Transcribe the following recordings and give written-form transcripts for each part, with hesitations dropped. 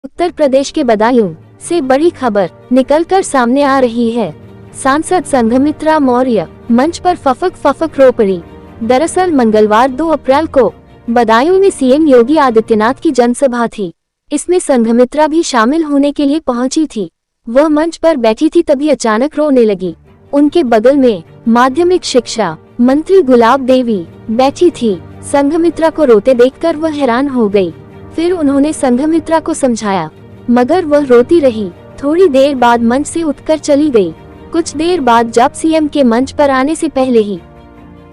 उत्तर प्रदेश के बदायूं से बड़ी खबर निकलकर सामने आ रही है। सांसद संघमित्रा मौर्य मंच पर फफक रो पड़ी। दरअसल मंगलवार 2 अप्रैल को बदायूं में सीएम योगी आदित्यनाथ की जनसभा थी। इसमें संघमित्रा भी शामिल होने के लिए पहुंची थी। वह मंच पर बैठी थी तभी अचानक रोने लगी। उनके बगल में माध्यमिक शिक्षा मंत्री गुलाब देवी बैठी थी। संघमित्रा को रोते देखकर वह हैरान हो गई। फिर उन्होंने संघमित्रा को समझाया, मगर वह रोती रही। थोड़ी देर बाद मंच से उठकर चली गई। कुछ देर बाद जब सीएम के मंच पर आने से पहले ही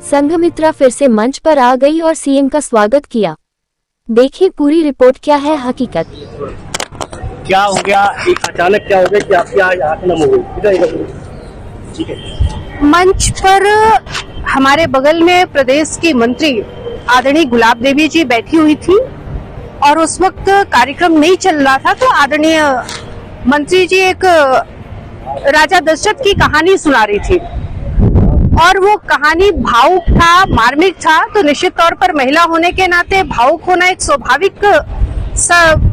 संघमित्रा फिर से मंच पर आ गई और सीएम का स्वागत किया। देखिए पूरी रिपोर्ट क्या है हकीकत। क्या हो गया, अचानक क्या हो गया कि आपकी आंख नम हो गई? ठीक है। मंच पर हमारे बगल में प्रदेश की मंत्री आदरणीय गुलाब देवी जी बैठी हुई थी और उस वक्त कार्यक्रम नहीं चल रहा था, तो आदरणीय मंत्री जी एक राजा दशरथ की कहानी सुना रही थी और वो कहानी भावुक था, मार्मिक था। तो निश्चित तौर पर महिला होने के नाते भावुक होना एक स्वाभाविक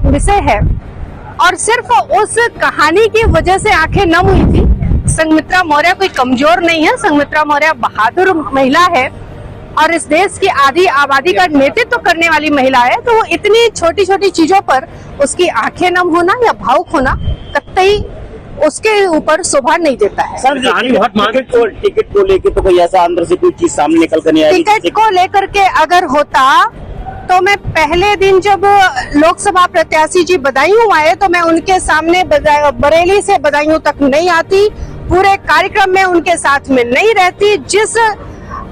विषय है और सिर्फ उस कहानी की वजह से आंखें नम हुई थी। संघमित्रा मौर्य कोई कमजोर नहीं है। संघमित्रा मौर्य बहादुर महिला है और इस देश की आधी आबादी का नेतृत्व करने वाली महिला है। तो वो इतनी छोटी छोटी चीजों पर उसकी आंखें नम होना या भावुक होना कतई उसके ऊपर शोभा नहीं देता है। सर टिकट को लेकर तो कोई ऐसा अंदर से कोई चीज सामने निकल कर नहीं आई? टिकट को लेकर के अगर होता तो मैं पहले दिन जब लोकसभा प्रत्याशी जी बदायूं आए तो मैं उनके सामने बरेली से बदायूं तक नहीं आती, पूरे कार्यक्रम में उनके साथ में नहीं रहती। जिस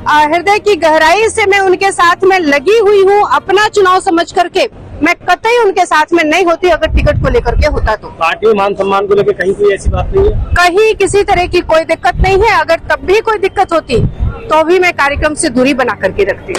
हृदय की गहराई से मैं उनके साथ में लगी हुई हूँ, अपना चुनाव समझ करके, मैं कतई उनके साथ में नहीं होती अगर टिकट को लेकर के होता तो। पार्टी मान सम्मान को लेकर कहीं कोई ऐसी बात नहीं है? कहीं किसी तरह की कोई दिक्कत नहीं है। अगर तब भी कोई दिक्कत होती तो भी मैं कार्यक्रम से दूरी बना करके रखती।